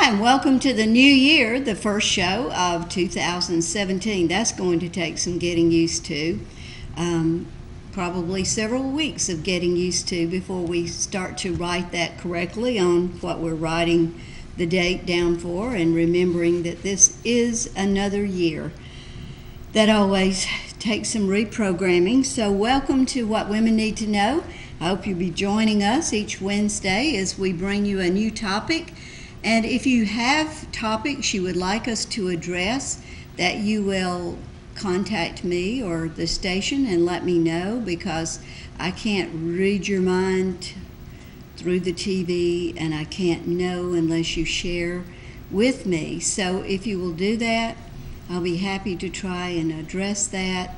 Hi, and welcome to the new year, the first show of 2017. That's going to take some getting used to. Probably several weeks of getting used to before we start to write that correctly on what we're writing the date down for, and remembering that this is another year. That always takes some reprogramming. So welcome to What Women Need to Know. I hope you'll be joining us each Wednesday as we bring you a new topic. And if you have topics you would like us to address, that you will contact me or the station and let me know, because I can't read your mind through the TV and I can't know unless you share with me. So if you will do that, I'll be happy to try and address that,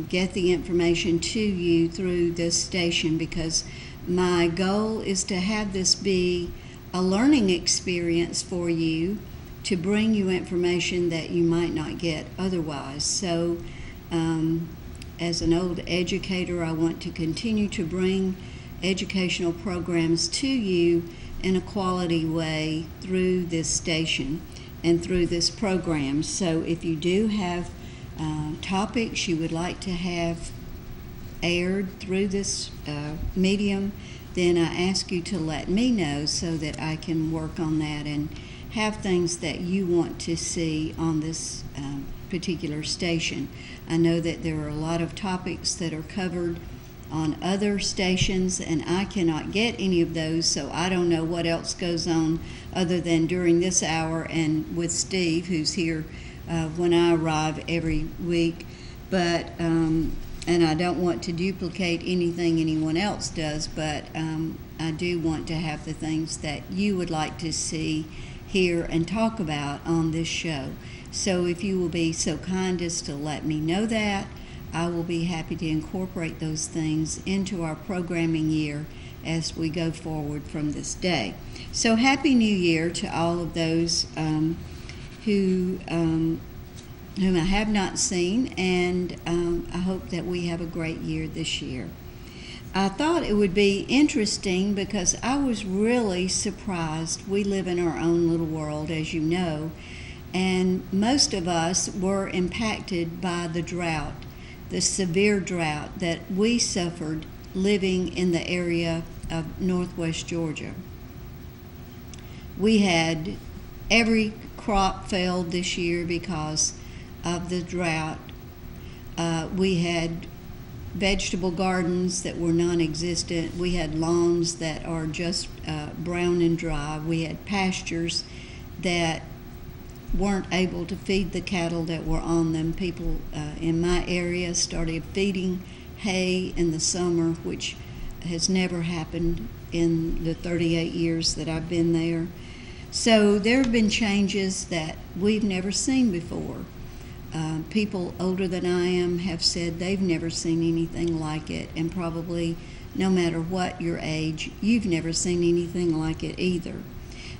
get the information to you through this station, because my goal is to have this be a learning experience for you, to bring you information that you might not get otherwise. So as an old educator, I want to continue to bring educational programs to you in a quality way through this station and through this program. So if you do have topics you would like to have aired through this medium, then I ask you to let me know so that I can work on that and have things that you want to see on this particular station. I know that there are a lot of topics that are covered on other stations, and I cannot get any of those, so I don't know what else goes on other than during this hour and with Steve, who's here when I arrive every week. But and I don't want to duplicate anything anyone else does, but I do want to have the things that you would like to see, hear, and talk about on this show. So if you will be so kind as to let me know that, I will be happy to incorporate those things into our programming year as we go forward from this day. So Happy New Year to all of those whom I have not seen, and I hope that we have a great year this year. I thought it would be interesting because I was really surprised. We live in our own little world, as you know, and most of us were impacted by the drought, the severe drought that we suffered living in the area of northwest Georgia. We had every crop failed this year because of the drought. We had vegetable gardens that were non-existent. We had lawns that are just brown and dry. We had pastures that weren't able to feed the cattle that were on them. People in my area started feeding hay in the summer, which has never happened in the 38 years that I've been there. So there have been changes that we've never seen before. People older than I am have said they've never seen anything like it, and probably no matter what your age, you've never seen anything like it either.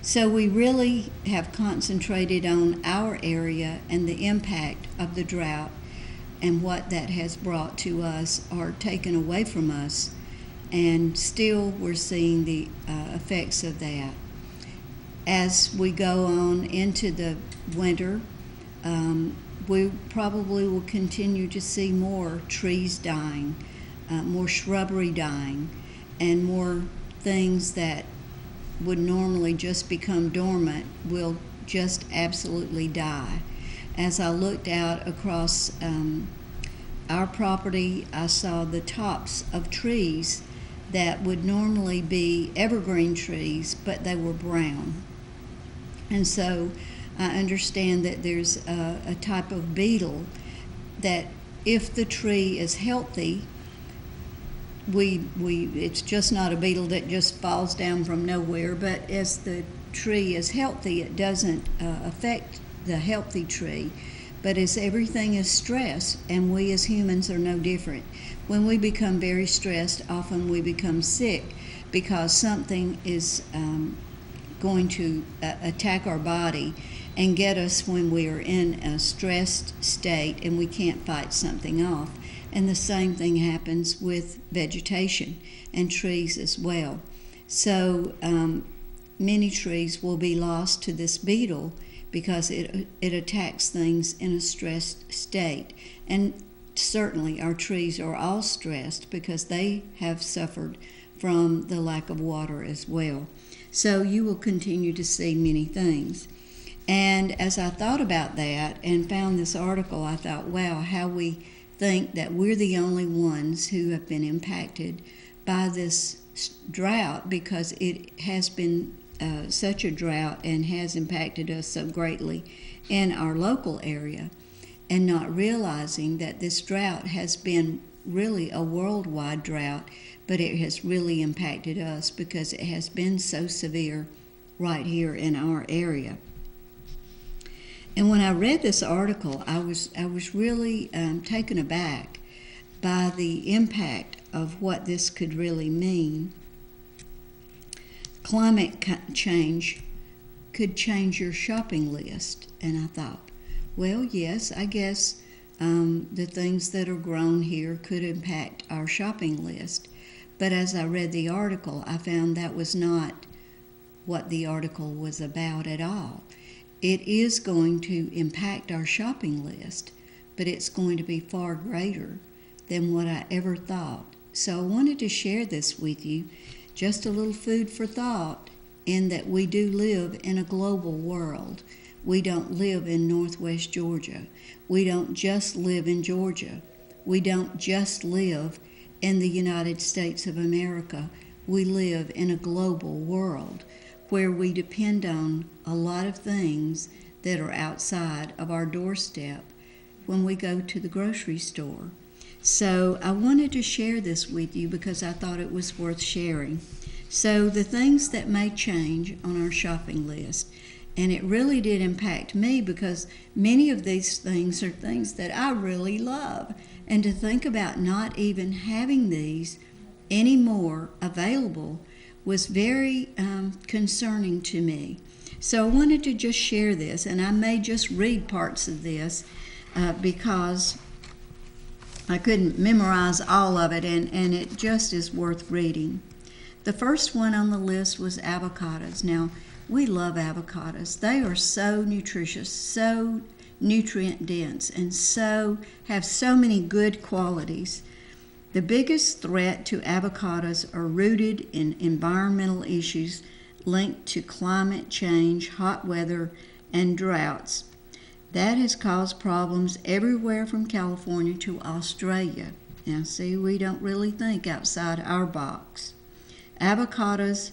So we really have concentrated on our area and the impact of the drought and what that has brought to us or taken away from us, and still we're seeing the effects of that. As we go on into the winter, we probably will continue to see more trees dying, more shrubbery dying, and more things that would normally just become dormant will just absolutely die. As I looked out across our property, I saw the tops of trees that would normally be evergreen trees, but they were brown. And so I understand that there's a type of beetle that if the tree is healthy, it's just not a beetle that just falls down from nowhere, but as the tree is healthy, it doesn't affect the healthy tree. But as everything is stressed, and we as humans are no different, when we become very stressed, often we become sick because something is going to attack our body and get us when we are in a stressed state and we can't fight something off. And the same thing happens with vegetation and trees as well. So many trees will be lost to this beetle because it attacks things in a stressed state. And certainly our trees are all stressed because they have suffered from the lack of water as well. So you will continue to see many things. And as I thought about that and found this article, I thought, wow, how we think that we're the only ones who have been impacted by this drought, because it has been such a drought and has impacted us so greatly in our local area, and not realizing that this drought has been really a worldwide drought, but it has really impacted us because it has been so severe right here in our area. And when I read this article, I was really taken aback by the impact of what this could really mean. Climate change could change your shopping list. And I thought, well, yes, I guess the things that are grown here could impact our shopping list. But as I read the article, I found that was not what the article was about at all. It is going to impact our shopping list, but it's going to be far greater than what I ever thought. So I wanted to share this with you, just a little food for thought, in that we do live in a global world. We don't live in Northwest Georgia. We don't just live in Georgia. We don't just live in the United States of America. We live in a global world where we depend on a lot of things that are outside of our doorstep when we go to the grocery store. So I wanted to share this with you because I thought it was worth sharing. So the things that may change on our shopping list, and it really did impact me because many of these things are things that I really love. And to think about not even having these anymore available was very concerning to me. So I wanted to just share this, and I may just read parts of this because I couldn't memorize all of it, and it just is worth reading. The first one on the list was avocados. Now, we love avocados. They are so nutritious, so nutrient dense, and have so many good qualities. The biggest threat to avocados are rooted in environmental issues linked to climate change, hot weather, and droughts. That has caused problems everywhere from California to Australia. Now, see, we don't really think outside our box. Avocados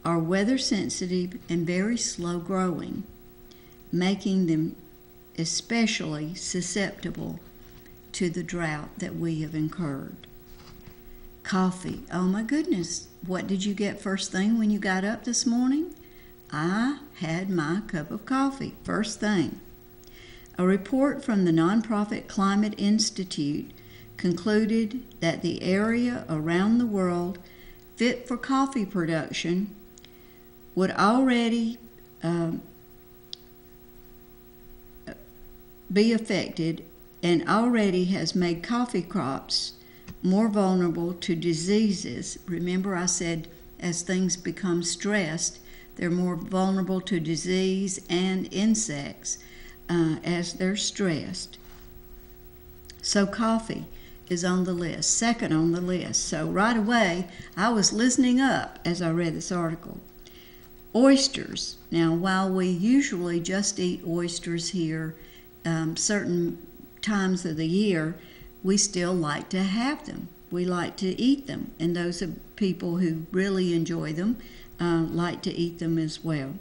are weather sensitive and very slow growing, making them especially susceptible to the drought that we have incurred. Coffee. Oh my goodness, what did you get first thing when you got up this morning? I had my cup of coffee first thing. A report from the nonprofit Climate Institute concluded that the area around the world fit for coffee production would already be affected, and already has made coffee crops more vulnerable to diseases. Remember, I said as things become stressed, they're more vulnerable to disease and insects as they're stressed. So coffee is on the list, second on the list. So right away, I was listening up as I read this article. Oysters. Now, while we usually just eat oysters here certain times of the year, we still like to have them. We like to eat them, and those are people who really enjoy them like to eat them as well.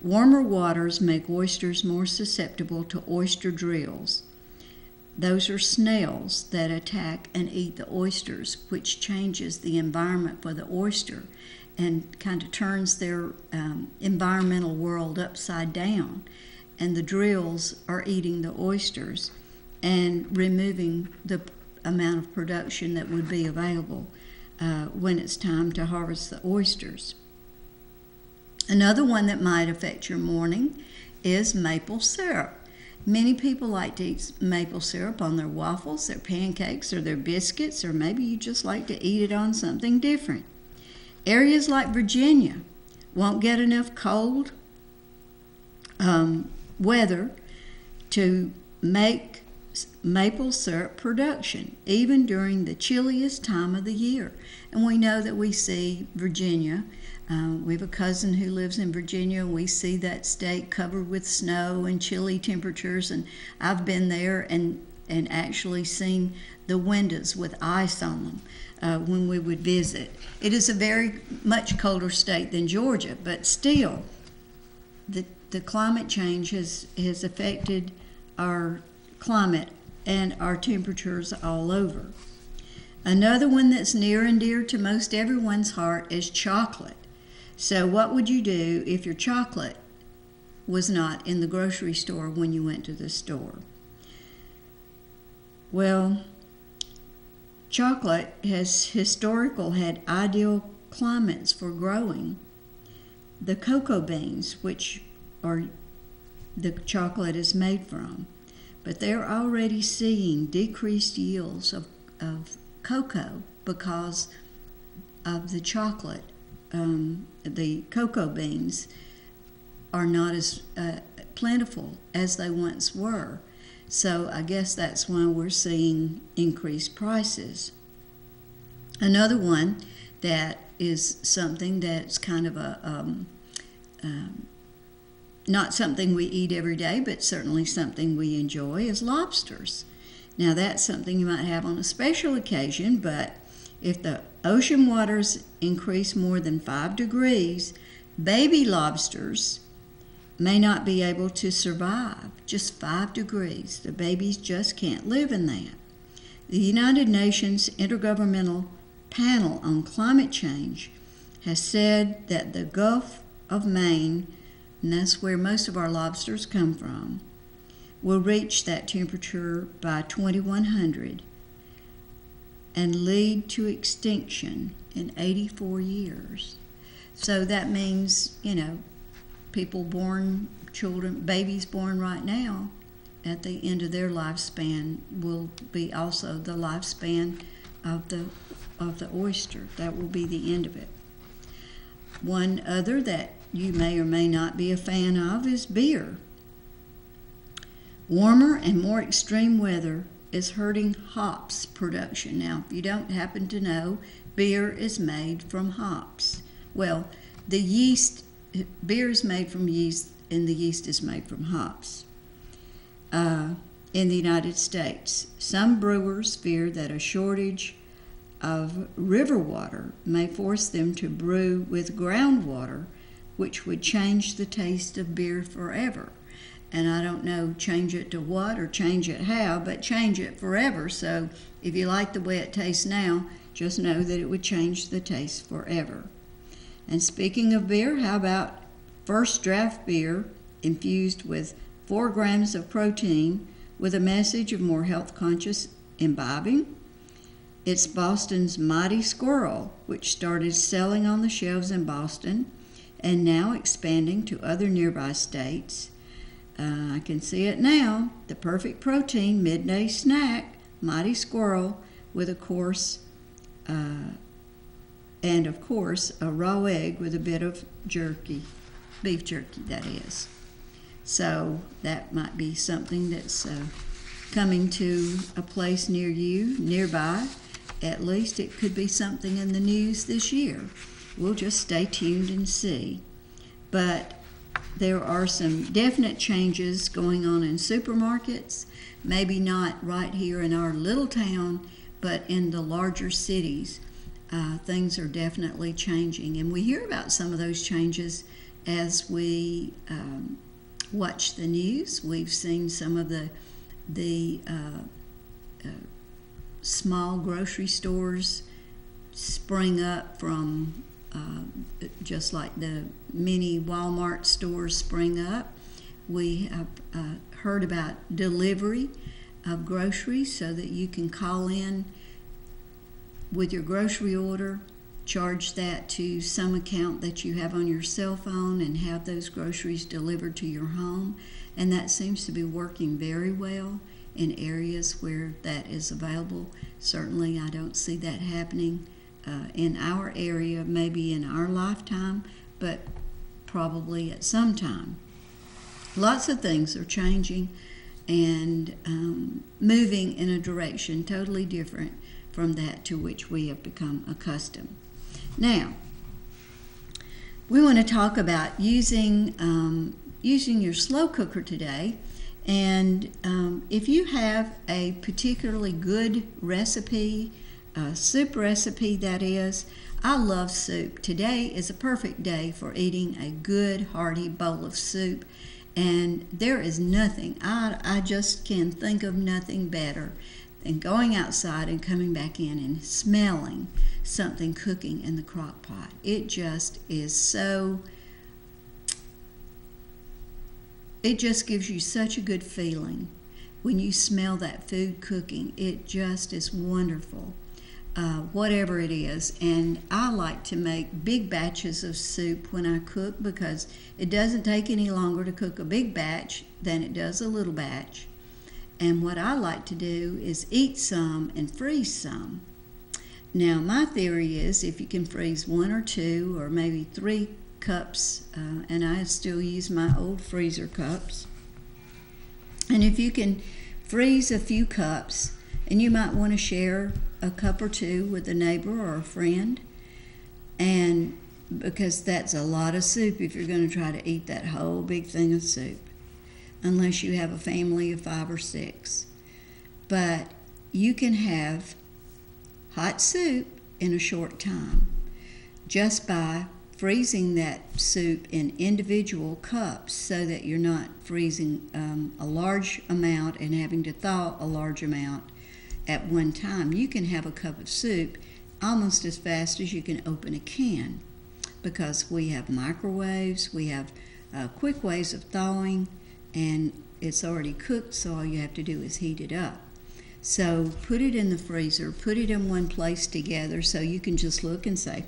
Warmer waters make oysters more susceptible to oyster drills. Those are snails that attack and eat the oysters, which changes the environment for the oyster and kind of turns their environmental world upside down. And the drills are eating the oysters and removing the amount of production that would be available when it's time to harvest the oysters. Another one that might affect your morning is maple syrup. Many people like to eat maple syrup on their waffles, their pancakes, or their biscuits, or maybe you just like to eat it on something different. Areas like Virginia won't get enough cold weather to make maple syrup production, even during the chilliest time of the year. And we know that we see Virginia. We have a cousin who lives in Virginia. We see that state covered with snow and chilly temperatures, and I've been there and actually seen the windows with ice on them when we would visit. It is a very much colder state than Georgia, but still, the climate change has affected our climate and our temperatures all over. Another one that's near and dear to most everyone's heart is chocolate. So what would you do if your chocolate was not in the grocery store when you went to the store? Well, chocolate has historically had ideal climates for growing. The cocoa beans, which are the chocolate is made from, but they're already seeing decreased yields of cocoa because of the chocolate. The cocoa beans are not as plentiful as they once were. So I guess that's why we're seeing increased prices. Another one that is something that's kind of not something we eat every day, but certainly something we enjoy, is lobsters. Now that's something you might have on a special occasion, but if the ocean waters increase more than 5 degrees, baby lobsters may not be able to survive. Just 5 degrees. The babies just can't live in that. The United Nations Intergovernmental Panel on Climate Change has said that the Gulf of Maine, and that's where most of our lobsters come from, will reach that temperature by 2100 and lead to extinction in 84 years. So that means, babies born right now, at the end of their lifespan will be also the lifespan of the oyster. That will be the end of it. One other that you may or may not be a fan of is beer. Warmer and more extreme weather is hurting hops production. Now, if you don't happen to know, beer is made from hops. Well, beer is made from yeast, and the yeast is made from hops. In the United States, some brewers fear that a shortage of river water may force them to brew with groundwater, which would change the taste of beer forever. And I don't know, change it to what or change it how, but change it forever. So if you like the way it tastes now, just know that it would change the taste forever. And speaking of beer, how about First Draft beer infused with 4 grams of protein with a message of more health-conscious imbibing? It's Boston's Mighty Squirrel, which started selling on the shelves in Boston and now expanding to other nearby states. I can see it now. The perfect protein midday snack, Mighty Squirrel, with a course, and of course a raw egg with a bit of jerky, beef jerky that is. So that might be something that's coming to a place near you, nearby. At least it could be something in the news this year. We'll just stay tuned and see. But there are some definite changes going on in supermarkets, maybe not right here in our little town, but in the larger cities. Things are definitely changing, and we hear about some of those changes as we watch the news. We've seen some of the small grocery stores spring up from just like the mini Walmart stores spring up. We have heard about delivery of groceries so that you can call in with your grocery order, charge that to some account that you have on your cell phone, and have those groceries delivered to your home. And that seems to be working very well in areas where that is available. Certainly I don't see that happening in our area, maybe in our lifetime, but probably at some time. Lots of things are changing and moving in a direction totally different from that to which we have become accustomed. Now, we want to talk about using your slow cooker today. And if you have a particularly good recipe, soup recipe that is, I love soup. Today is a perfect day for eating a good hearty bowl of soup. And there is nothing, I just can think of nothing better than going outside and coming back in and smelling something cooking in the crock pot. It just is so, it just gives you such a good feeling when you smell that food cooking. It just is wonderful, whatever it is. And I like to make big batches of soup when I cook because it doesn't take any longer to cook a big batch than it does a little batch. And what I like to do is eat some and freeze some. Now, my theory is if you can freeze 1 or 2 or maybe 3 cups, and I still use my old freezer cups, and if you can freeze a few cups, and you might want to share a cup or 2 with a neighbor or a friend, and because that's a lot of soup if you're going to try to eat that whole big thing of soup, unless you have a family of 5 or 6. But you can have hot soup in a short time just by freezing that soup in individual cups so that you're not freezing a large amount and having to thaw a large amount at one time. You can have a cup of soup almost as fast as you can open a can because we have microwaves, we have quick ways of thawing, and it's already cooked, so all you have to do is heat it up. So put it in the freezer, put it in one place together so you can just look and say,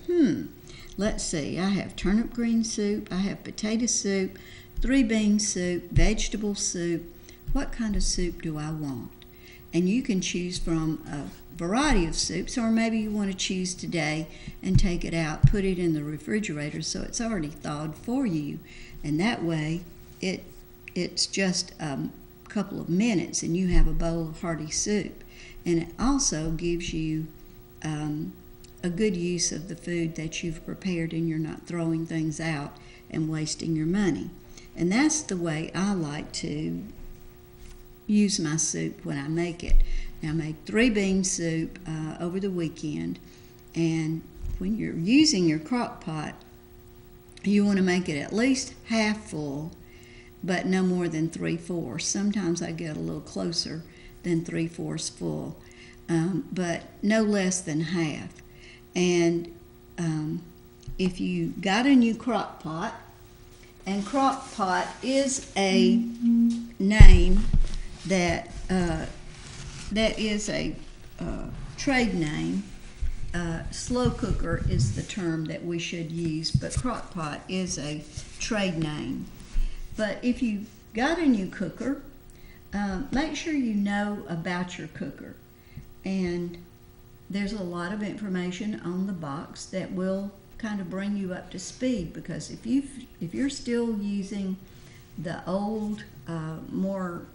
let's see, I have turnip green soup, I have potato soup, 3-bean soup, vegetable soup. What kind of soup do I want? And you can choose from a variety of soups, or maybe you want to choose today and take it out, put it in the refrigerator so it's already thawed for you. And that way it's just a couple of minutes and you have a bowl of hearty soup. And it also gives you a good use of the food that you've prepared, and you're not throwing things out and wasting your money. And that's the way I like to use my soup when I make it. Now, I make 3-bean soup over the weekend, and when you're using your crock pot, you want to make it at least half full, but no more than 3/4. Sometimes I get a little closer than 3/4 full, but no less than half. And if you got a new crock pot, and crock pot is a name that is a trade name. Slow cooker is the term that we should use, but crock pot is a trade name. But if you got a new cooker, make sure you know about your cooker. And there's a lot of information on the box that will kind of bring you up to speed, because if you're still using the old, more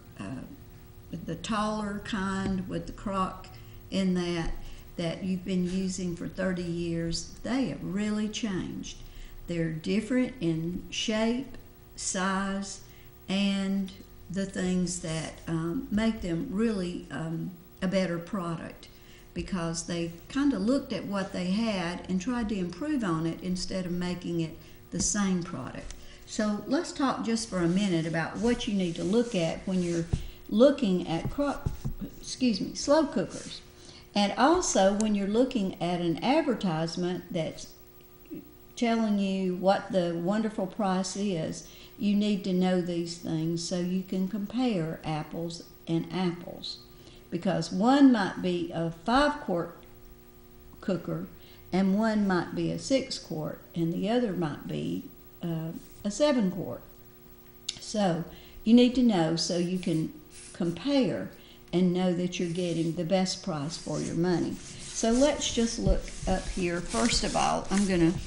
the taller kind with the crock in that you've been using for 30 years, they have really changed. They're different in shape, size, and the things that make them really a better product, because they kind of looked at what they had and tried to improve on it instead of making it the same product. So let's talk just for a minute about what you need to look at when you're looking at slow cookers. And also when you're looking at an advertisement that's telling you what the wonderful price is, you need to know these things so you can compare apples and apples. Because one might be a 5-quart cooker and one might be a 6-quart and the other might be a 7-quart. So you need to know so you can compare and know that you're getting the best price for your money. So let's just look up here. First of all, I'm going to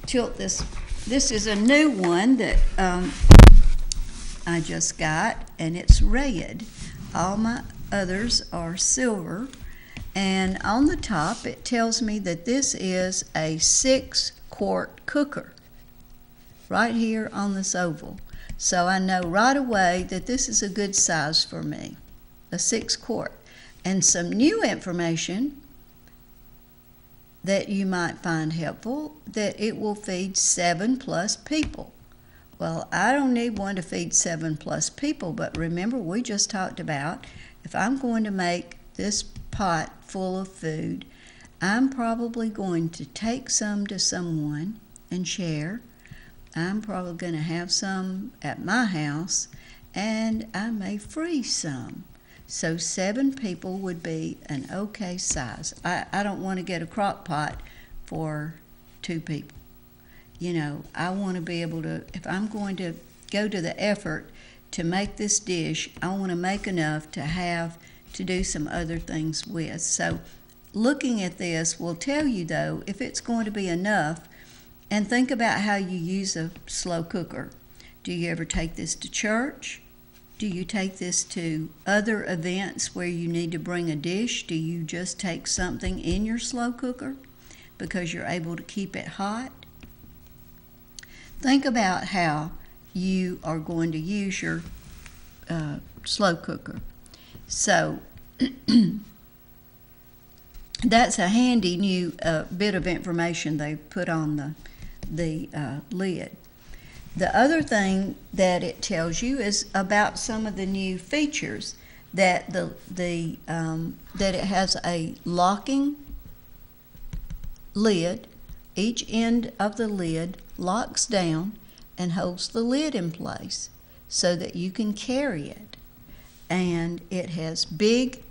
tilt this This is a new one that I just got, and it's red. All my others are silver. And on the top, it tells me that this is a 6-quart cooker right here on this oval. So I know right away that this is a good size for me, a 6-quart. And some new information that you might find helpful, that it will feed 7+ people. Well, I don't need one to feed 7+ people, but remember, we just talked about if I'm going to make this pot full of food, I'm probably going to take some to someone and share. I'm probably going to have some at my house, and I may freeze some. So 7 people would be an okay size. I don't want to get a crock pot for 2 people. You know, I want to be able to, if I'm going to go to the effort to make this dish, I want to make enough to have to do some other things with. So looking at this will tell you, though, if it's going to be enough. And think about how you use a slow cooker. Do you ever take this to church? Do you take this to other events where you need to bring a dish? Do you just take something in your slow cooker because you're able to keep it hot? Think about how you are going to use your slow cooker. So that's a handy new bit of information they put on the lid. The other thing that it tells you is about some of the new features, that that it has a locking lid. Each end of the lid locks down and holds the lid in place so that you can carry it. And it has big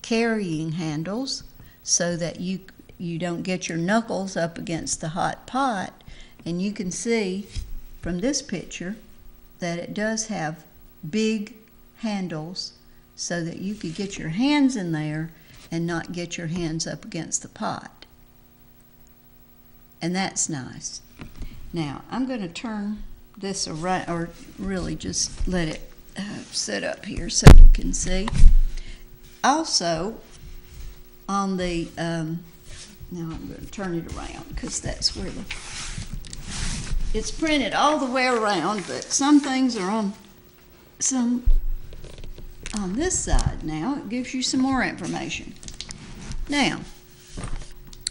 carrying handles so that you don't get your knuckles up against the hot pot. And you can see from this picture that it does have big handles so that you could get your hands in there and not get your hands up against the pot. And that's nice. Now, I'm going to turn this around, or really just let it sit up here so you can see. Also, on the, now I'm going to turn it around because that's where it's printed all the way around, but some things are on this side now. It gives you some more information. Now,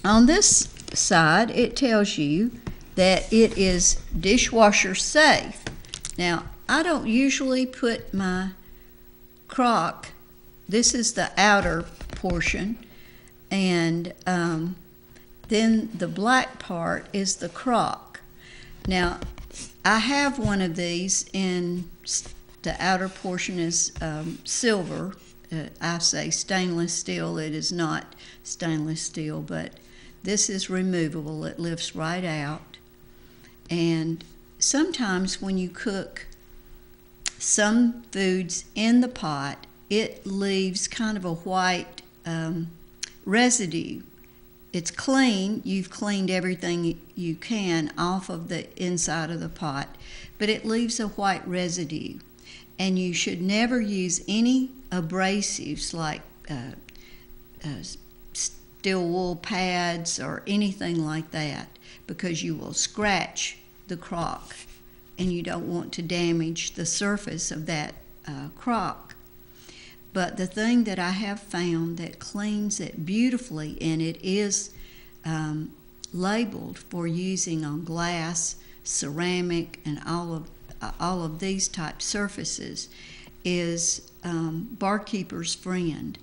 on this side, it tells you that it is dishwasher safe. Now, I don't usually put my crock, this is the outer portion, and then the black part is the crock. Now, I have one of these in the outer portion is silver. I say stainless steel. It is not stainless steel, but this is removable. It lifts right out. And sometimes when you cook some foods in the pot, it leaves kind of a white residue. It's clean. You've cleaned everything you can off of the inside of the pot, but it leaves a white residue. And you should never use any abrasives like steel wool pads or anything like that, because you will scratch the crock and you don't want to damage the surface of that crock. But the thing that I have found that cleans it beautifully, and it is labeled for using on glass, ceramic, and all of these type surfaces, is Barkeeper's Friend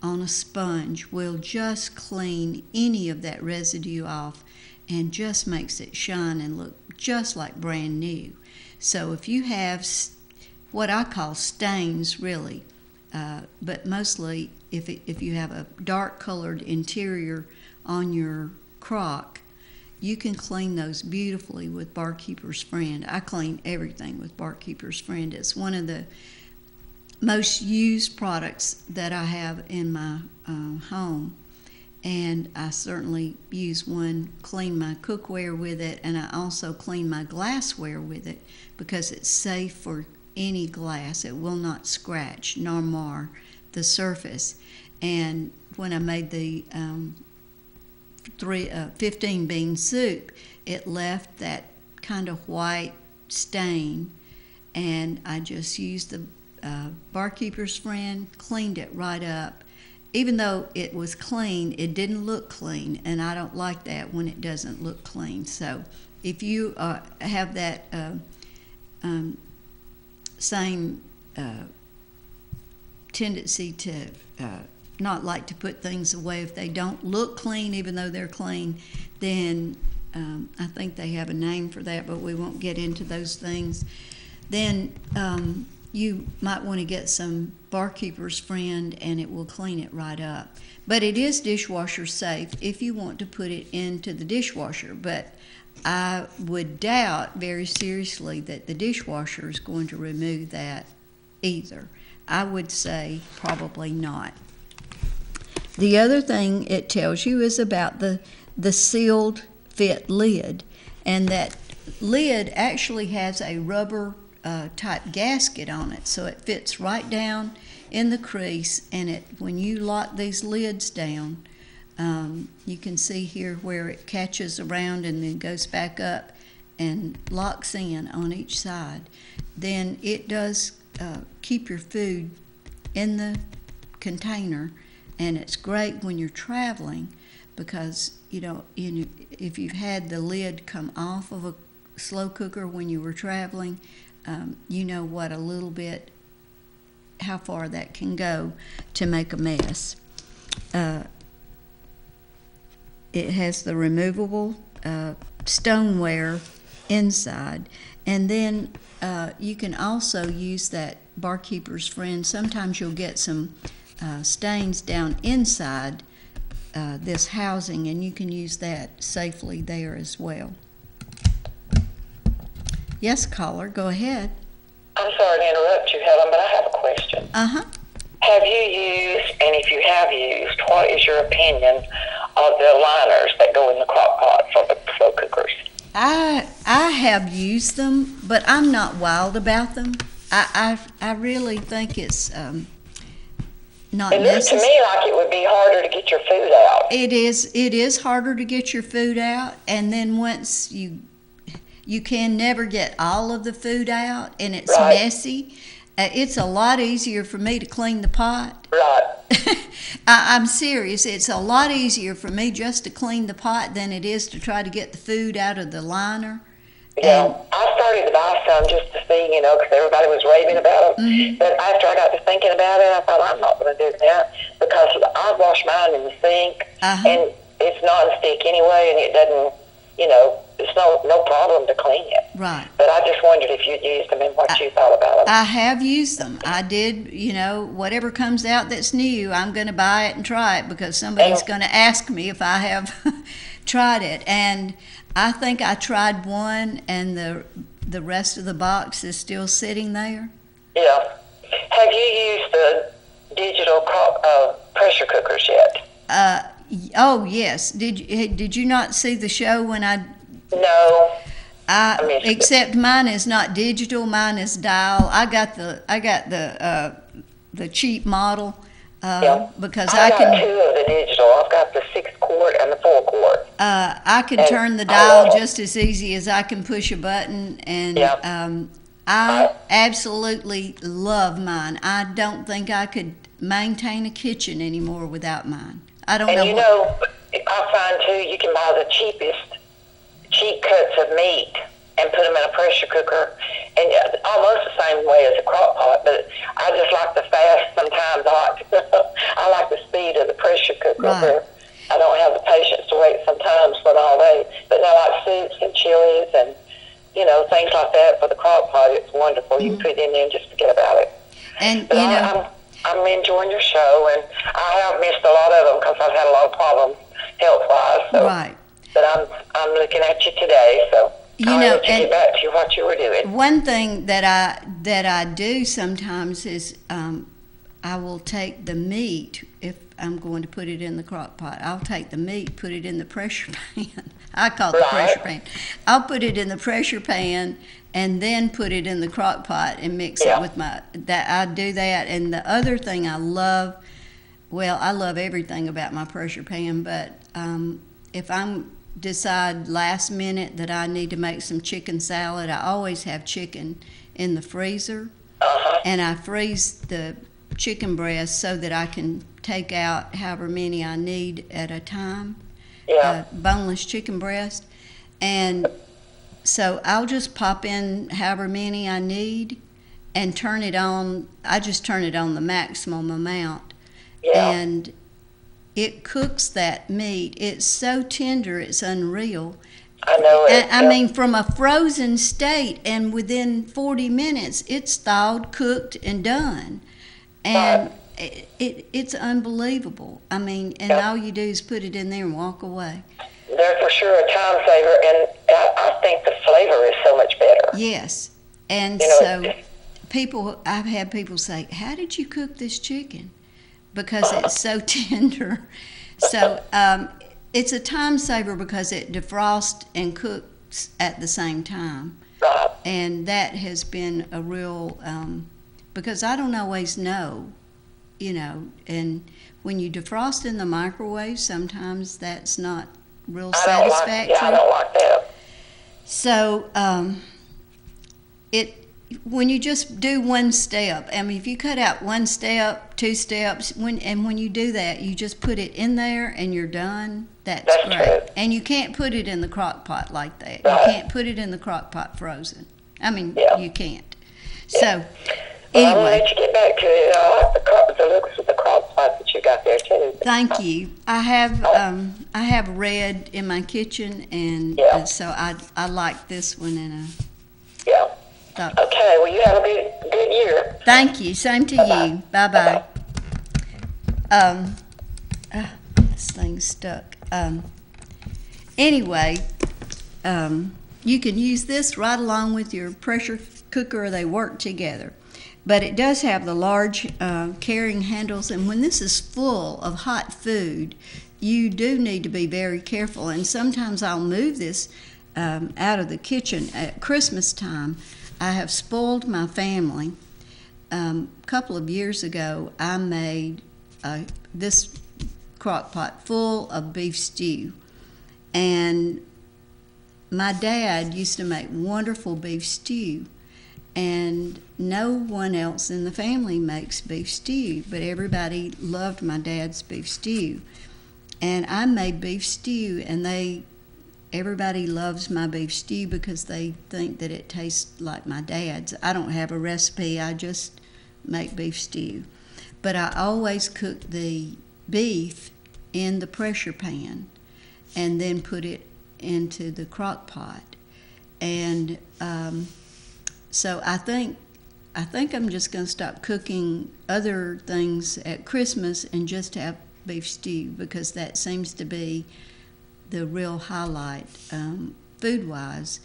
on a sponge will just clean any of that residue off and just makes it shine and look just like brand new. So if you have what I call stains, really, but mostly if you have a dark colored interior on your crock, you can clean those beautifully with Barkeeper's Friend. I clean everything with Barkeeper's Friend. It's one of the most used products that I have in my home. and I certainly use one, clean my cookware with it, and I also clean my glassware with it because it's safe for any glass. It will not scratch nor mar the surface. And when I made the 15 bean soup, it left that kind of white stain, and I just used the barkeeper's friend, cleaned it right up. Even though it was clean, it didn't look clean, and I don't like that when it doesn't look clean. So if you have that same tendency to not like to put things away if they don't look clean, even though they're clean, then I think they have a name for that, but we won't get into those things. Then you might want to get some barkeeper's friend, and it will clean it right up. But it is dishwasher safe if you want to put it into the dishwasher. But I would doubt very seriously that the dishwasher is going to remove that either. I would say probably not. The other thing it tells you is about the sealed fit lid, and that lid actually has a rubber type gasket on it, so it fits right down in the crease, and when you lock these lids down, you can see here where it catches around and then goes back up and locks in on each side. Then it does keep your food in the container, and it's great when you're traveling because if you've had the lid come off of a slow cooker when you were traveling, you know what a little bit, how far that can go to make a mess. It has the removable stoneware inside, and then you can also use that barkeeper's friend. Sometimes you'll get some stains down inside this housing, and you can use that safely there as well. Yes, caller, go ahead. I'm sorry to interrupt you, Helen, but I have a question. Have you used, and if you have used, what is your opinion of the liners that go in the crock pot for the slow cookers? I have used them, but I'm not wild about them. I really think it's not necessary. It looks to me like it would be harder to get your food out. It is harder to get your food out, and then once you can never get all of the food out, and it's right. messy. It's a lot easier for me to clean the pot. Right. I'm serious. It's a lot easier for me just to clean the pot than it is to try to get the food out of the liner. Yeah, I started to buy some just to see, because everybody was raving about them. Mm-hmm. But after I got to thinking about it, I thought, I'm not going to do that because I wash mine in the sink, and it's non-stick anyway, and it doesn't, it's no problem to clean it. Right. But I just wondered if you'd used them and what you thought about them. I have used them. I did, whatever comes out that's new, I'm going to buy it and try it because somebody's going to ask me if I have tried it. And I think I tried one, and the rest of the box is still sitting there. Yeah. Have you used the digital pressure cookers yet? Oh yes. Did you not see the show when I? No. Except mine is not digital. Mine is dial. I got the cheap model because I got can. 2 of the digital. I've got the 6 quart and the 4 quart. I can turn the dial just as easy as I can push a button, and I absolutely love mine. I don't think I could maintain a kitchen anymore without mine. I don't know. I find too, you can buy the cheap cuts of meat and put them in a pressure cooker, and almost the same way as a crock pot. But I just like the fast. Sometimes I like the speed of the pressure cooker. Right. I don't have the patience to wait sometimes for all day. But I like soups and chilies and things like that for the crock pot. It's wonderful. You can put it in there and just forget about it. And I'm enjoying your show, and I have missed a lot of them because I've had a lot of problems health-wise. So. Right. But I'm looking at you today, so I'll let you get back to what you were doing. One thing that I do sometimes is I will take the meat, if I'm going to put it in the crock pot, I'll take the meat, put it in the pressure pan. I call it the pressure pan. I'll put it in the pressure pan and then put it in the crock pot and mix it with I do that. And the other thing I love, well, I love everything about my pressure pan, but if I decide last minute that I need to make some chicken salad, I always have chicken in the freezer. And I freeze the chicken breast so that I can take out however many I need at a time. Boneless chicken breast. And so I'll just pop in however many I need and turn it on. I just turn it on the maximum amount. And it cooks that meat. It's so tender, it's unreal. I know it. I mean, from a frozen state, and within 40 minutes, it's thawed, cooked, and done. And it's unbelievable. I mean, and all you do is put it in there and walk away. They're for sure a time saver, and I think the flavor is so much better. Yes. And I've had people say, how did you cook this chicken? Because it's so tender. So it's a time saver because it defrosts and cooks at the same time. And that has been a real, because I don't always know, and when you defrost in the microwave, sometimes that's not real satisfactory. I don't like that. So when you just do one step, I mean, if you cut out one step, two steps, when you do that, you just put it in there and you're done. That's great. True. And you can't put it in the crock pot like that. You can't put it in the crock pot frozen. I mean, you can't. So, anyway. I'm going to let you get back to it. I like the looks of the crock pot that you got there, too. Thank you. I have red in my kitchen, and so I like this one. And okay, well, you have a good year. Thank you. Same to you. Bye-bye. This thing's stuck. Anyway, you can use this right along with your pressure cooker. They work together. But it does have the large carrying handles, and when this is full of hot food, you do need to be very careful. And sometimes I'll move this out of the kitchen at Christmas time. I have spoiled my family. A couple of years ago, I made this crock pot full of beef stew. And my dad used to make wonderful beef stew. And no one else in the family makes beef stew, but everybody loved my dad's beef stew. And I made beef stew, and everybody loves my beef stew because they think that it tastes like my dad's. I don't have a recipe, I just make beef stew. But I always cook the beef in the pressure pan and then put it into the crock pot. And so I think I'm just going to stop cooking other things at Christmas and just have beef stew, because that seems to be the real highlight. Food-wise,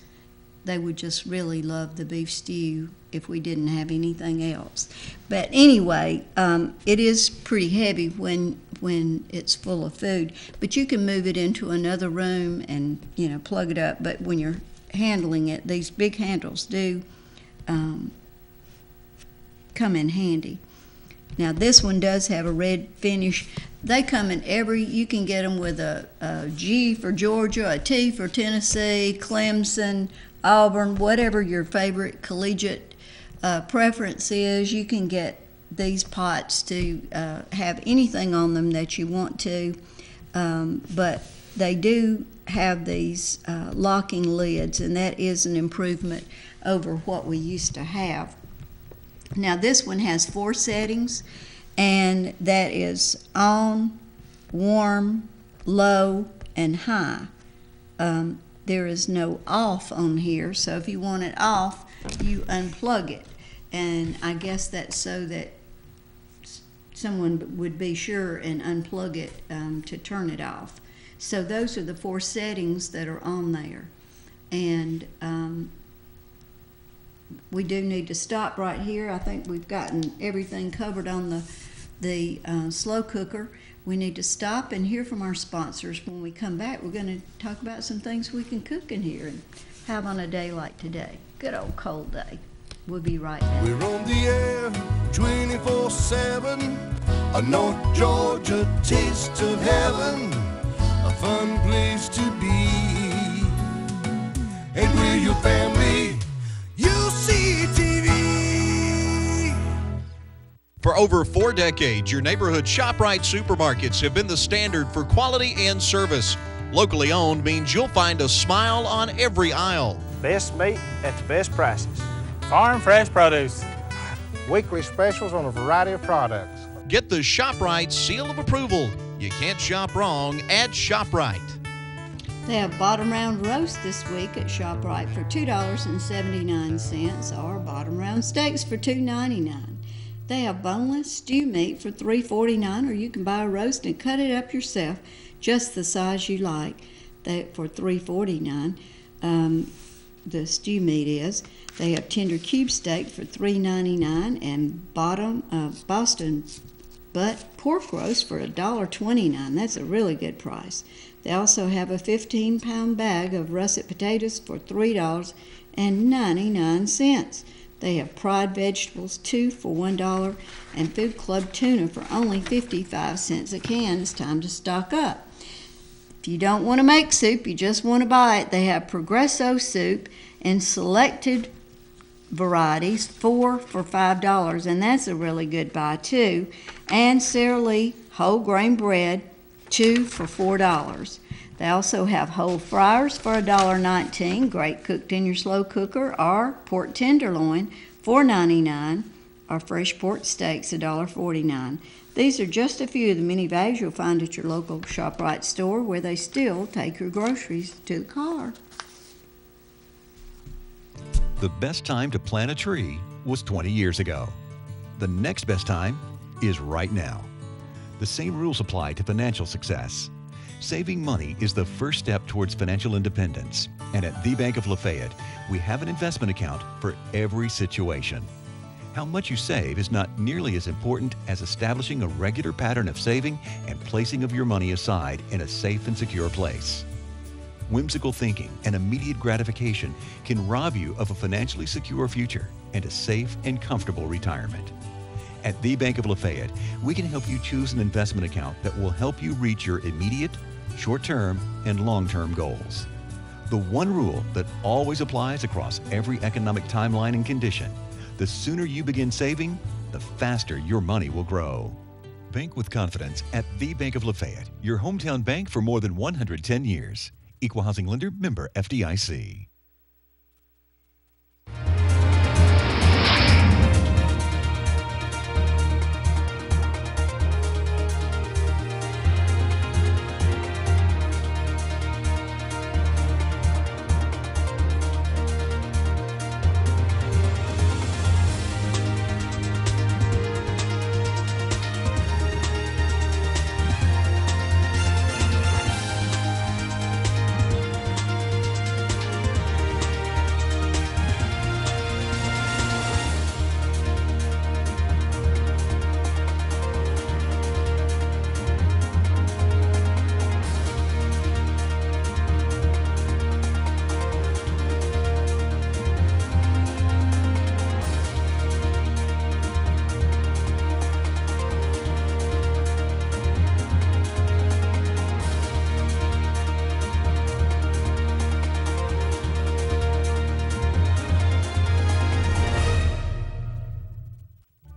they would just really love the beef stew if we didn't have anything else. But anyway, it is pretty heavy when it's full of food. But you can move it into another room and plug it up. But when you're handling it, these big handles do come in handy. Now this one does have a red finish. They come in you can get them with a G for Georgia, a T for Tennessee, Clemson, Auburn, whatever your favorite collegiate preference is. You can get these pots to have anything on them that you want to, but they do have these locking lids, and that is an improvement over what we used to have. Now this one has 4 settings, and that is on, warm, low, and high. There is no off on here, so if you want it off, you unplug it. And I guess that's so that someone would be sure and unplug it to turn it off. So those are the 4 settings that are on there. And we do need to stop right here. I think we've gotten everything covered on the slow cooker. We need to stop and hear from our sponsors. When we come back, we're going to talk about some things we can cook in here and have on a day like today. Good old cold day. We'll be right back. We're on the air 24/7. A North Georgia taste of heaven. A fun place to be. And we're your family. You see TV. For over 4 decades, your neighborhood ShopRite supermarkets have been the standard for quality and service. Locally owned means you'll find a smile on every aisle. Best meat at the best prices. Farm fresh produce. Weekly specials on a variety of products. Get the ShopRite seal of approval. You can't shop wrong at ShopRite. They have bottom round roast this week at ShopRite for $2.79 or bottom round steaks for $2.99. They have boneless stew meat for $3.49, or you can buy a roast and cut it up yourself just the size you like. For $3.49, the stew meat is. They have tender cube steak for $3.99 and Boston butt pork roast for $1.29. That's a really good price. They also have a 15-pound bag of russet potatoes for $3.99. They have fried vegetables, 2 for $1, and Food Club tuna for only 55 cents a can. It's time to stock up. If you don't want to make soup, you just want to buy it, they have Progresso soup in selected varieties, 4 for $5, and that's a really good buy too. And Sara Lee whole grain bread, 2 for $4. They also have whole fryers for $1.19, great cooked in your slow cooker, or pork tenderloin, $4.99, or fresh pork steaks, $1.49. These are just a few of the many values you'll find at your local ShopRite store, where they still take your groceries to the car. The best time to plant a tree was 20 years ago. The next best time is right now. The same rules apply to financial success. Saving money is the first step towards financial independence. And at the Bank of Lafayette, we have an investment account for every situation. How much you save is not nearly as important as establishing a regular pattern of saving and placing of your money aside in a safe and secure place. Whimsical thinking and immediate gratification can rob you of a financially secure future and a safe and comfortable retirement. At the Bank of Lafayette, we can help you choose an investment account that will help you reach your immediate, short-term, and long-term goals. The one rule that always applies across every economic timeline and condition: the sooner you begin saving, the faster your money will grow. Bank with confidence at the Bank of Lafayette, your hometown bank for more than 110 years. Equal housing lender, member FDIC.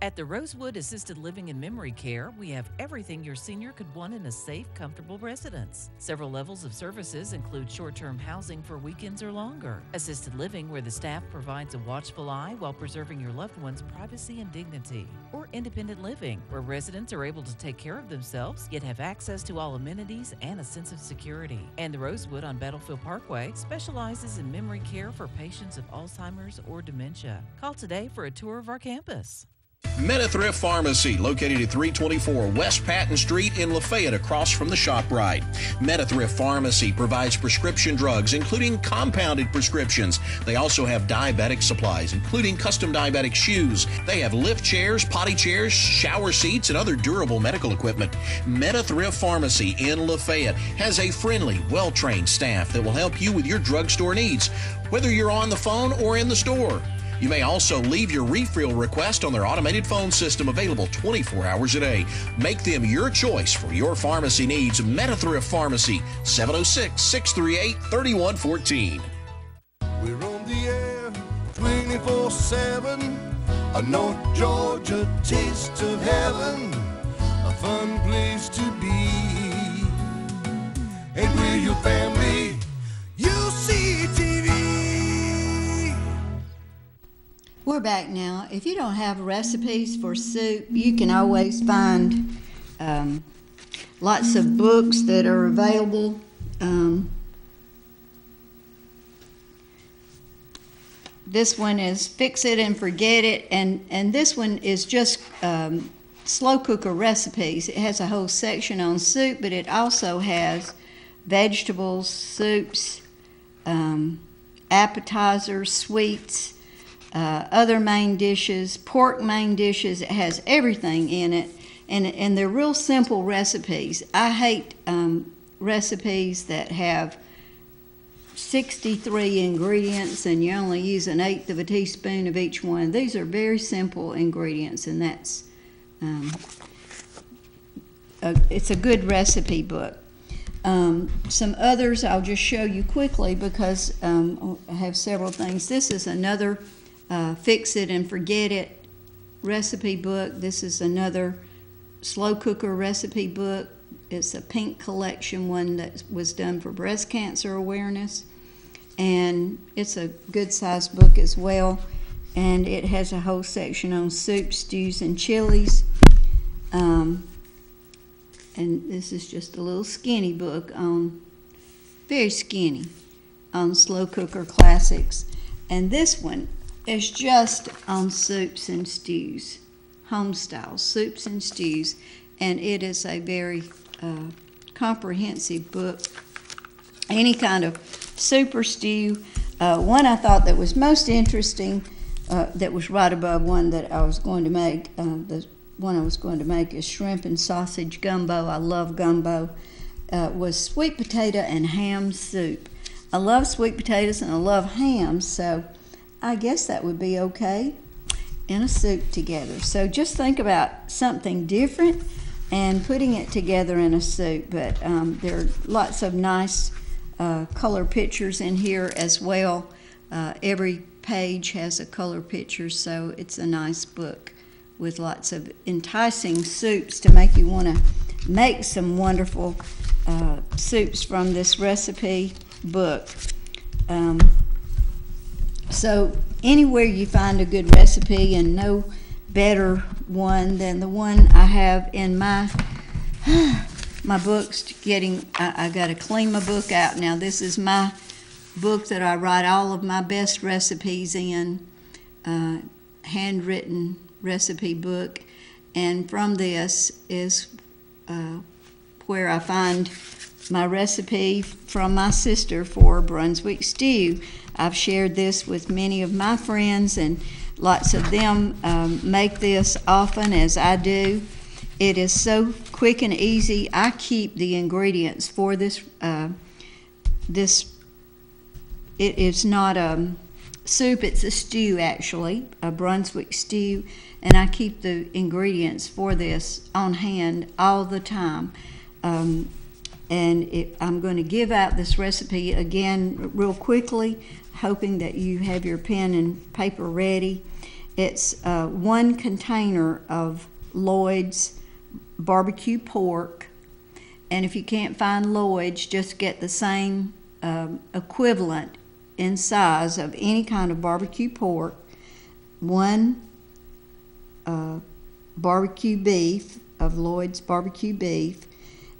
At the Rosewood Assisted Living and Memory Care, we have everything your senior could want in a safe, comfortable residence. Several levels of services include short-term housing for weekends or longer, assisted living where the staff provides a watchful eye while preserving your loved one's privacy and dignity, or independent living where residents are able to take care of themselves yet have access to all amenities and a sense of security. And the Rosewood on Battlefield Parkway specializes in memory care for patients of Alzheimer's or dementia. Call today for a tour of our campus. Meta Thrift Pharmacy, located at 324 West Patton Street in Lafayette, across from the ShopRite. Meta Thrift Pharmacy provides prescription drugs, including compounded prescriptions. They also have diabetic supplies, including custom diabetic shoes. They have lift chairs, potty chairs, shower seats, and other durable medical equipment. Meta Thrift Pharmacy in Lafayette has a friendly, well-trained staff that will help you with your drugstore needs, whether you're on the phone or in the store. You may also leave your refill request on their automated phone system, available 24 hours a day. Make them your choice for your pharmacy needs. Meta Thrift Pharmacy, 706-638-3114. We're on the air 24/7. A North Georgia taste of heaven. A fun place to be. And we're your family. UCTV. We're back now. If you don't have recipes for soup, you can always find lots of books that are available. This one is Fix It and Forget It, and this one is just slow cooker recipes. It has a whole section on soup, but it also has vegetables, soups, appetizers, sweets, other main dishes, pork main dishes. It has everything in it, and they're real simple recipes. I hate recipes that have 63 ingredients and you only use 1/8 of a teaspoon of each one. These are very simple ingredients, and that's it's a good recipe book. Some others I'll just show you quickly because I have several things. This is another Fix It and Forget It recipe book. This is another slow cooker recipe book. It's a pink collection one that was done for breast cancer awareness, and it's a good sized book as well, and it has a whole section on soup, stews, and chilies. And this is just a little skinny book on, very skinny, on slow cooker classics. And this one is just on soups and stews, home style soups and stews, and it is a very comprehensive book. Any kind of soup or stew. One I thought that was most interesting, that was right above one that I was going to make. The one I was going to make is shrimp and sausage gumbo. I love gumbo. Was sweet potato and ham soup. I love sweet potatoes and I love ham, so I guess that would be okay in a soup together. So just think about something different and putting it together in a soup. But there are lots of nice color pictures in here as well. Every page has a color picture, so it's a nice book with lots of enticing soups to make you want to make some wonderful soups from this recipe book. So anywhere you find a good recipe, and no better one than the one I have in my books. I got to clean my book out now. This is my book that I write all of my best recipes in, handwritten recipe book, and from this is where I find my recipe from my sister for Brunswick stew. I've shared this with many of my friends, and lots of them make this often, as I do. It is so quick and easy. I keep the ingredients for this. It is not a soup, it's a stew actually, a Brunswick stew, and I keep the ingredients for this on hand all the time. I'm going to give out this recipe again real quickly, hoping that you have your pen and paper ready. It's 1 container of Lloyd's barbecue pork, and if you can't find Lloyd's, just get the same equivalent in size of any kind of barbecue pork. 1 barbecue beef of Lloyd's barbecue beef,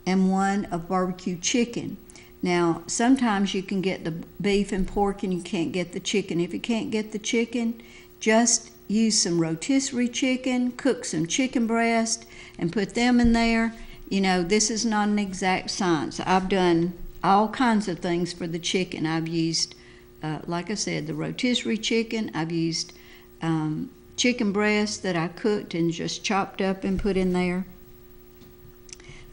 and 1 of barbecue chicken. Now, sometimes you can get the beef and pork and you can't get the chicken. If you can't get the chicken, just use some rotisserie chicken, cook some chicken breast, and put them in there. You know, this is not an exact science. I've done all kinds of things for the chicken. I've used, like I said, the rotisserie chicken. I've used chicken breast that I cooked and just chopped up and put in there.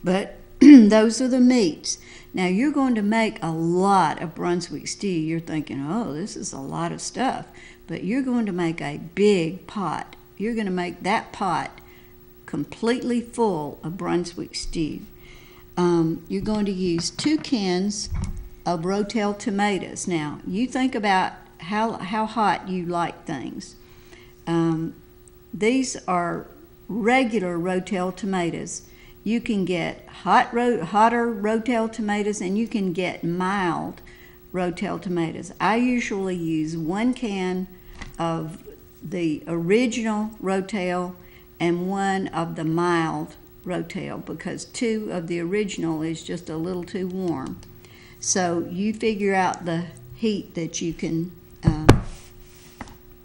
But those are the meats. Now you're going to make a lot of Brunswick stew. You're thinking, oh, this is a lot of stuff. But you're going to make a big pot. You're going to make that pot completely full of Brunswick stew. You're going to use 2 cans of Rotel tomatoes. Now, you think about how hot you like things. These are regular Rotel tomatoes. You can get hotter Rotel tomatoes, and you can get mild Rotel tomatoes. I usually use 1 can of the original Rotel and 1 of the mild Rotel, because 2 of the original is just a little too warm. So you figure out the heat that you can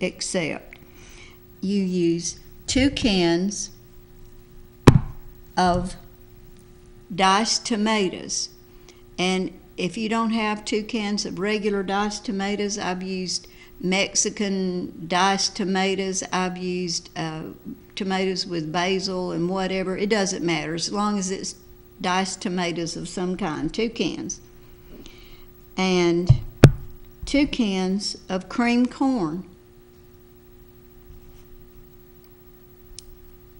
accept. You use 2 cans of diced tomatoes, and if you don't have 2 cans of regular diced tomatoes, I've used Mexican diced tomatoes. I've used tomatoes with basil and whatever. It doesn't matter as long as it's diced tomatoes of some kind. 2 cans. And 2 cans of creamed corn.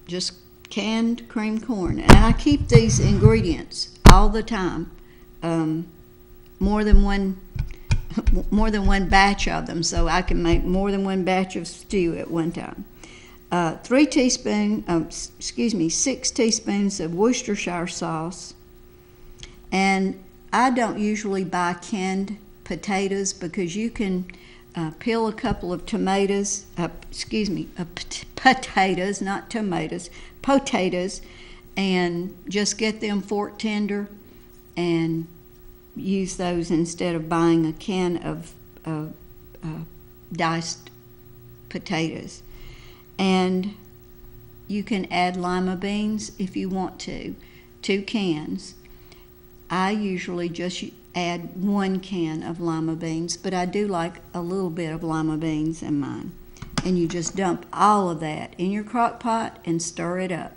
Just canned creamed corn. And I keep these ingredients all the time. More than one batch of them, so I can make more than 1 batch of stew at one time. 6 teaspoons of Worcestershire sauce. And I don't usually buy canned potatoes, because you can peel a couple of potatoes, not tomatoes, potatoes, and just get them fork tender and use those instead of buying a can of diced potatoes. And you can add lima beans if you want to, 2 cans. I usually just add 1 can of lima beans, but I do like a little bit of lima beans in mine. And you just dump all of that in your crock pot and stir it up.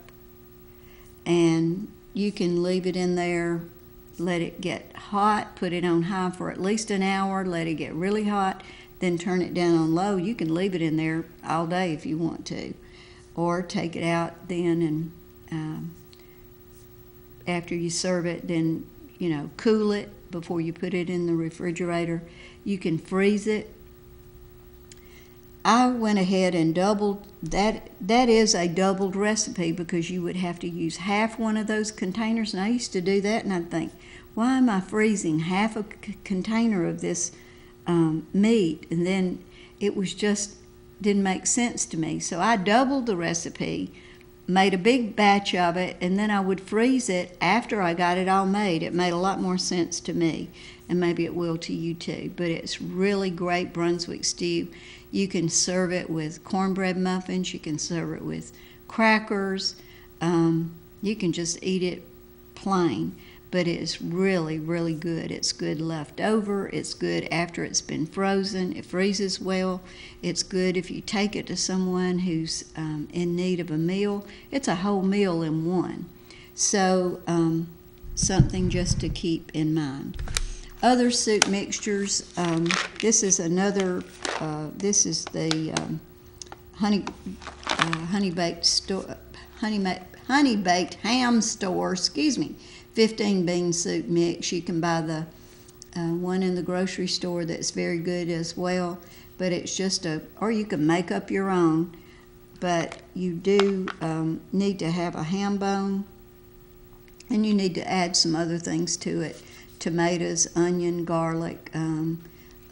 And you can leave it in there, let it get hot, put it on high for at least an hour, let it get really hot, then turn it down on low. You can leave it in there all day if you want to, or take it out then, and after you serve it, then cool it before you put it in the refrigerator. You can freeze it. I went ahead and doubled that. That is a doubled recipe, because you would have to use half one of those containers, and I used to do that, and I'd think, why am I freezing half a container of this meat? And then it was just didn't make sense to me. So I doubled the recipe, made a big batch of it, and then I would freeze it after I got it all made. It made a lot more sense to me, and maybe it will to you too. But it's really great Brunswick stew. You can serve it with cornbread muffins. You can serve it with crackers. You can just eat it plain. But it's really, really good. It's good left over. It's good after it's been frozen. It freezes well. It's good if you take it to someone who's in need of a meal. It's a whole meal in one. So something just to keep in mind. Other soup mixtures. This is another. This is the honey baked ham store. 15 bean soup mix. You can buy the one in the grocery store that's very good as well, but it's just or you can make up your own, but you do need to have a ham bone, and you need to add some other things to it: tomatoes, onion, garlic, a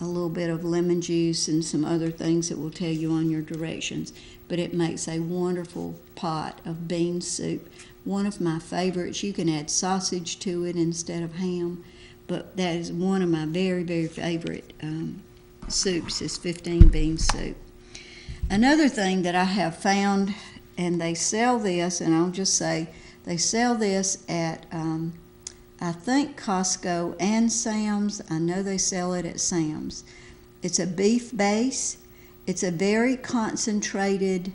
little bit of lemon juice, and some other things that will tell you on your directions. But it makes a wonderful pot of bean soup. One of my favorites. You can add sausage to it instead of ham, but that is one of my very, very favorite soups, is 15 bean soup. Another thing that I have found, and they sell this, and I'll just say they sell this at I think Costco and Sam's. I know they sell it at Sam's. It's a beef base. It's a very concentrated,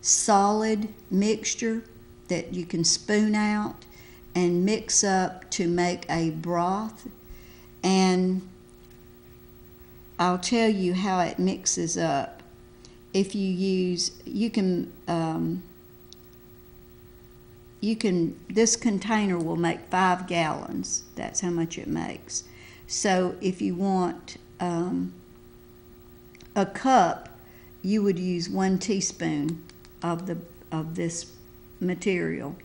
solid mixture that you can spoon out and mix up to make a broth. And I'll tell you how it mixes up. If you use, this container will make 5 gallons. That's how much it makes. So if you want a cup, you would use 1 teaspoon of this material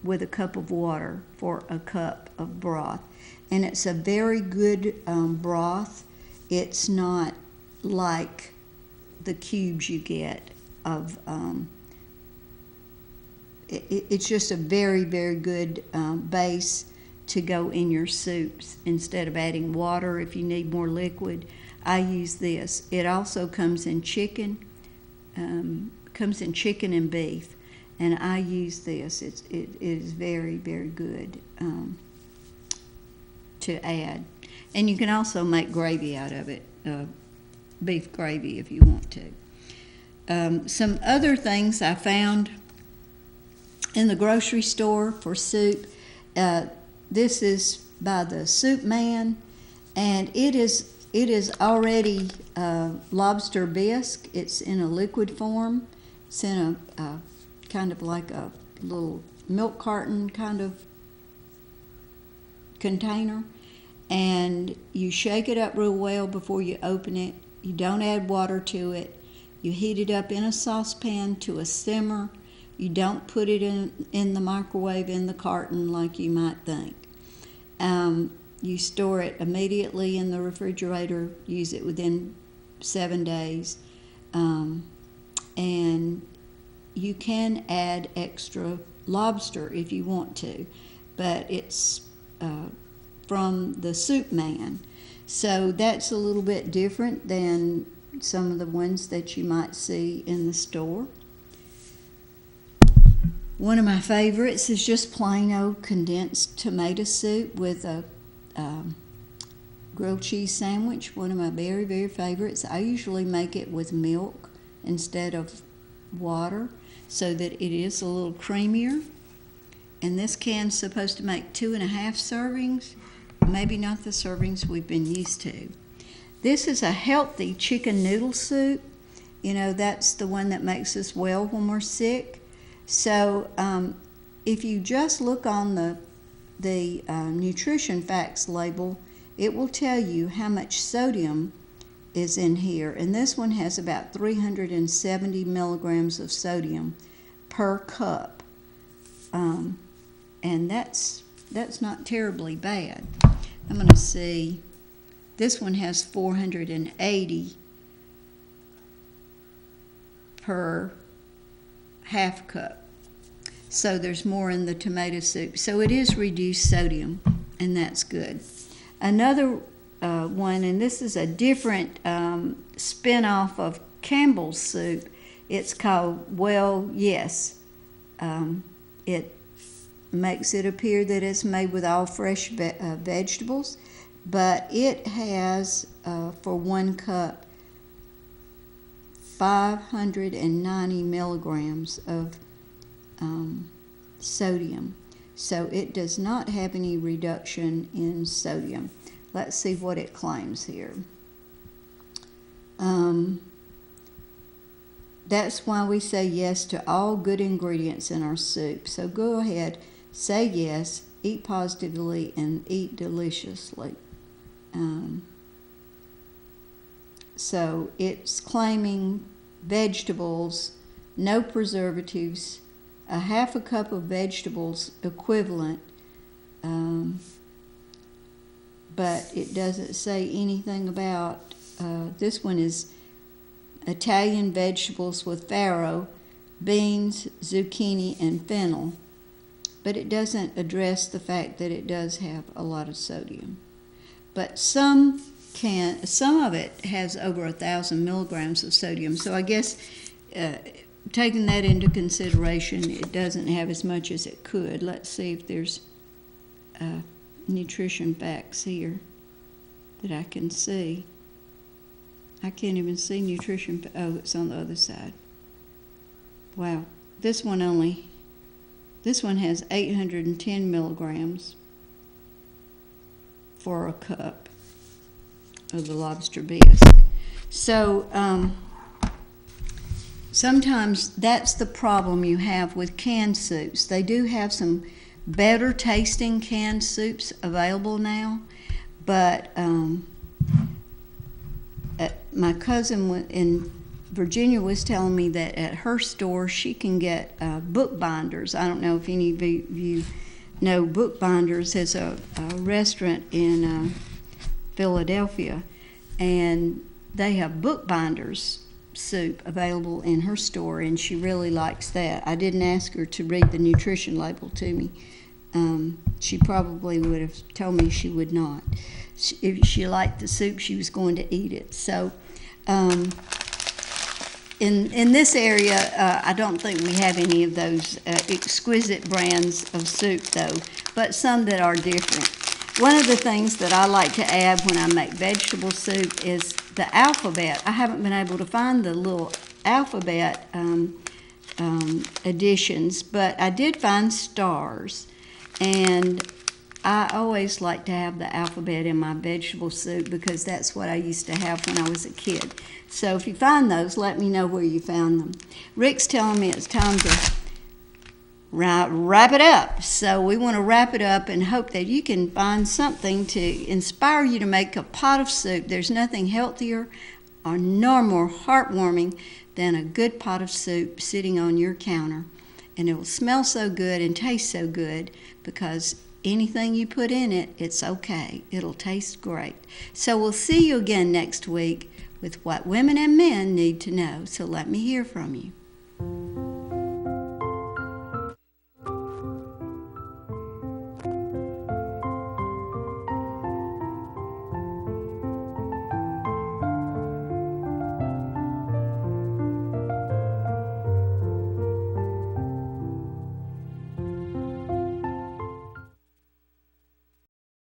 with a cup of water for a cup of broth. And it's a very good broth. It's not like the cubes you get of it's just a very, very good base to go in your soups instead of adding water if you need more liquid. I use this. It also comes in chicken, and beef, and I use this. It is very, very good to add. And you can also make gravy out of it, beef gravy if you want to. Some other things I found in the grocery store for soup. This is by the Soup Man, and it is already lobster bisque. It's in a liquid form. It's in a kind of like a little milk carton kind of container, and you shake it up real well before you open it. You don't add water to it. You heat it up in a saucepan to a simmer. You don't put it in the microwave in the carton like you might think. You store it immediately in the refrigerator, use it within 7 days, and you can add extra lobster if you want to, but it's from the Soup Man. So that's a little bit different than some of the ones that you might see in the store. One of my favorites is just plain old condensed tomato soup with a grilled cheese sandwich. One of my very, very favorites. I usually make it with milk instead of water so that it is a little creamier. And this can's supposed to make 2.5 servings, maybe not the servings we've been used to. This is a healthy chicken noodle soup. You know, that's the one that makes us well when we're sick. So if you just look on the nutrition facts label, it will tell you how much sodium is in here. And this one has about 370 milligrams of sodium per cup. And that's not terribly bad. I'm going to see. This one has 480 per half cup. So there's more in the tomato soup. So it is reduced sodium, and that's good. Another one, and this is a different spin-off of Campbell's soup. It's called Well Yes. It makes it appear that it's made with all fresh vegetables, but it has, for 1 cup, 590 milligrams of sodium. So it does not have any reduction in sodium. Let's see what it claims here. That's why we say yes to all good ingredients in our soup. So go ahead, say yes, eat positively, and eat deliciously. So it's claiming vegetables, no preservatives, a half a cup of vegetables equivalent, but it doesn't say anything about, this one is Italian vegetables with farro, beans, zucchini, and fennel, but it doesn't address the fact that it does have a lot of sodium. But some some of it has over 1,000 milligrams of sodium. So I guess taking that into consideration, it doesn't have as much as it could. Let's see if there's nutrition facts here that I can see. I can't even see nutrition. Oh, it's on the other side. Wow, this one has 810 milligrams for a cup of the lobster bisque. So sometimes that's the problem you have with canned soups. They do have some better tasting canned soups available now, but my cousin in Virginia was telling me that at her store she can get bookbinders. I don't know if any of you know Bookbinders. Is a restaurant in Philadelphia, and they have Bookbinders soup available in her store, and she really likes that. I didn't ask her to read the nutrition label to me. She probably would have told me she would not. If she liked the soup, she was going to eat it. So in this area, I don't think we have any of those exquisite brands of soup, though, but some that are different. One of the things that I like to add when I make vegetable soup is the alphabet. I haven't been able to find the little alphabet additions, but I did find stars, and I always like to have the alphabet in my vegetable soup because that's what I used to have when I was a kid. So if you find those, let me know where you found them. Rick's telling me it's time to wrap it up. So we want to wrap it up and hope that you can find something to inspire you to make a pot of soup. There's nothing healthier or nor more heartwarming than a good pot of soup sitting on your counter. And it will smell so good and taste so good because anything you put in it, it's okay. It'll taste great. So we'll see you again next week with what women and men need to know. So let me hear from you.